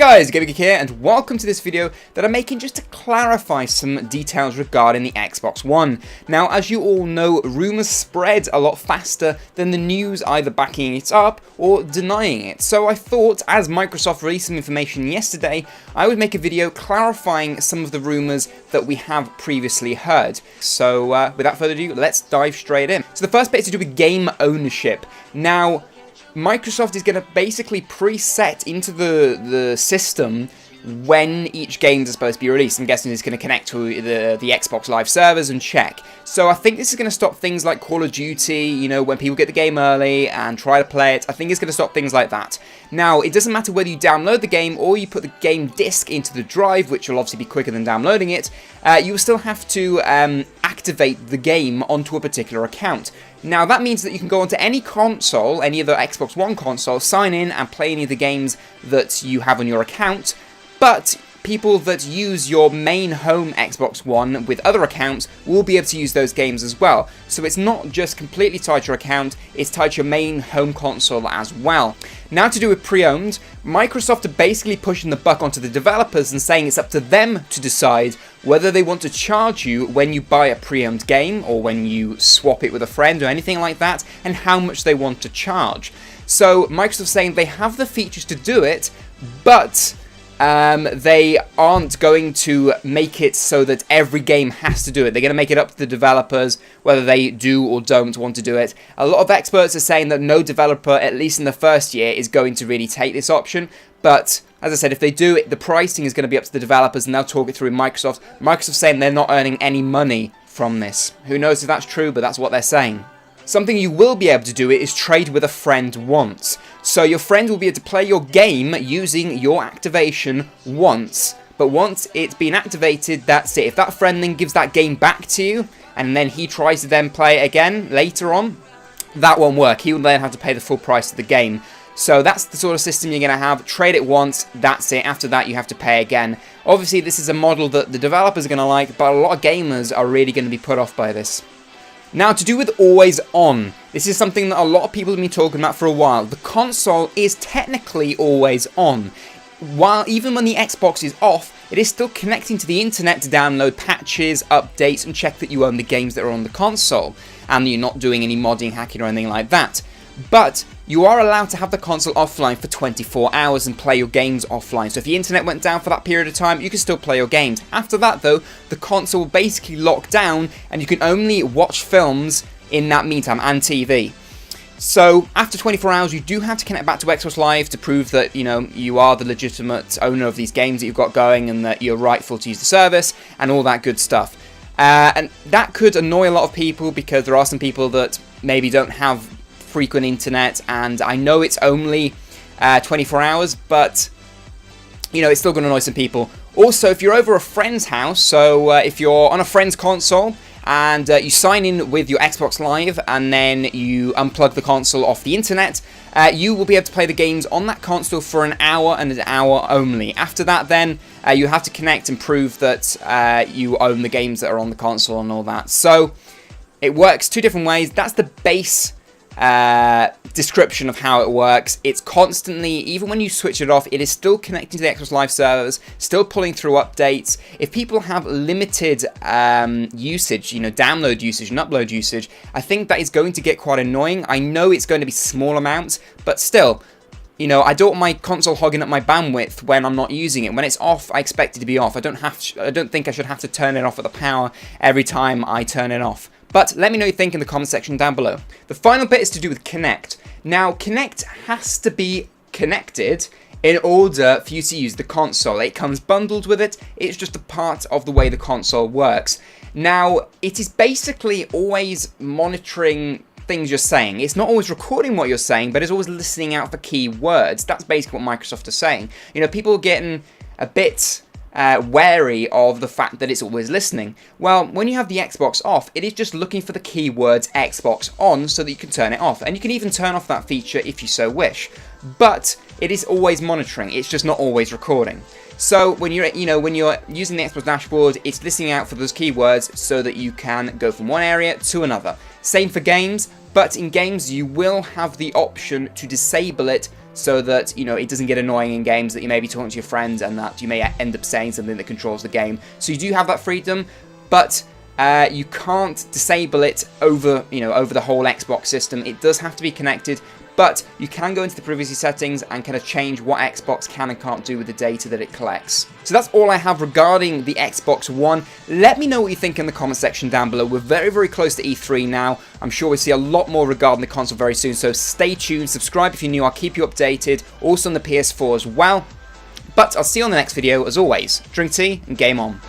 guys, TheGamingGeek here, and welcome to this video that I'm making just to clarify some details regarding the Xbox One. Now, as you all know, rumours spread a lot faster than the news either backing it up or denying it. So I thought, as Microsoft released some information yesterday, I would make a video clarifying some of the rumours that we have previously heard. So without further ado, let's dive straight in. So the first bit is to do with game ownership. Now, Microsoft is going to basically preset into the system when each game is supposed to be released. I'm guessing it's going to connect to the Xbox Live servers and check. So I think this is going to stop things like Call of Duty, you know, when people get the game early and try to play it. I think it's going to stop things like that. Now, it doesn't matter whether you download the game or you put the game disc into the drive, which will obviously be quicker than downloading it. You will still have to activate the game onto a particular account. Now, that means that you can go onto any console, any other Xbox One console, sign in and play any of the games that you have on your account, but people that use your main home Xbox One with other accounts will be able to use those games as well. So it's not just completely tied to your account, it's tied to your main home console as well. Now, to do with pre-owned, Microsoft are basically pushing the buck onto the developers and saying it's up to them to decide whether they want to charge you when you buy a pre-owned game or when you swap it with a friend or anything like that, and how much they want to charge. So Microsoft's saying they have the features to do it, but they aren't going to make it so that every game has to do it. They're going to make it up to the developers whether they do or don't want to do it. A lot of experts are saying that no developer, at least in the first year, is going to really take this option. But as I said, if they do it, the pricing is going to be up to the developers, and they'll talk it through Microsoft. Microsoft's saying they're not earning any money from this. Who knows if that's true, but that's what they're saying. Something you will be able to do is trade with a friend once. So your friend will be able to play your game using your activation once. But once it's been activated, that's it. If that friend then gives that game back to you, and then he tries to then play it again later on, that won't work. He will then have to pay the full price of the game. So that's the sort of system you're going to have. Trade it once, that's it. After that, you have to pay again. Obviously, this is a model that the developers are going to like, but a lot of gamers are really going to be put off by this. Now, to do with always on, this is something that a lot of people have been talking about for a while. The console is technically always on. While even when the Xbox is off, it is still connecting to the internet to download patches, updates, and check that you own the games that are on the console, and you're not doing any modding, hacking, or anything like that. But you are allowed to have the console offline for 24 hours and play your games offline. So if the internet went down for that period of time, you can still play your games. After that, though, the console will basically lock down and you can only watch films in that meantime, and TV. So after 24 hours, you do have to connect back to Xbox Live to prove that, you know, you are the legitimate owner of these games that you've got going and that you're rightful to use the service and all that good stuff. And that could annoy a lot of people because there are some people that maybe don't have frequent internet, and I know it's only 24 hours, but you know, it's still going to annoy some people. Also, if you're over a friend's house, so if you're on a friend's console and you sign in with your Xbox Live and then you unplug the console off the internet, you will be able to play the games on that console for an hour and an hour only. After that, then you have to connect and prove that you own the games that are on the console and all that. So it works two different ways. That's the base description of how it works. It's constantly, even when you switch it off, it is still connecting to the Xbox Live servers, still pulling through updates. If people have limited usage, you know, download usage and upload usage, I think that is going to get quite annoying. I know it's going to be small amounts, but still, you know, I don't want my console hogging up my bandwidth when I'm not using it. When it's off, I expect it to be off. I don't think I should have to turn it off at the power every time I turn it off. But let me know what you think in the comment section down below. The final bit is to do with Kinect. Now, Kinect has to be connected in order for you to use the console. It comes bundled with it. It's just a part of the way the console works. Now, it is basically always monitoring things you're saying. It's not always recording what you're saying, but it's always listening out for key words. That's basically what Microsoft is saying. You know, people are getting a bit wary of the fact that it's always listening. Well, when you have the Xbox off, it is just looking for the keywords Xbox on so that you can turn it off. And you can even turn off that feature if you so wish. But it is always monitoring. It's just not always recording. So when you're using the Xbox dashboard, it's listening out for those keywords so that you can go from one area to another. Same for games, but in games you will have the option to disable it so that, you know, it doesn't get annoying in games that you may be talking to your friends and that you may end up saying something that controls the game. So you do have that freedom, but you can't disable it over, you know, over the whole Xbox system. It does have to be connected, but you can go into the privacy settings and kind of change what Xbox can and can't do with the data that it collects. So that's all I have regarding the Xbox One. Let me know what you think in the comment section down below. We're very, very close to E3 now. I'm sure we'll see a lot more regarding the console very soon, so stay tuned, subscribe if you're new, I'll keep you updated, also on the PS4 as well. But I'll see you on the next video. As always, drink tea and game on.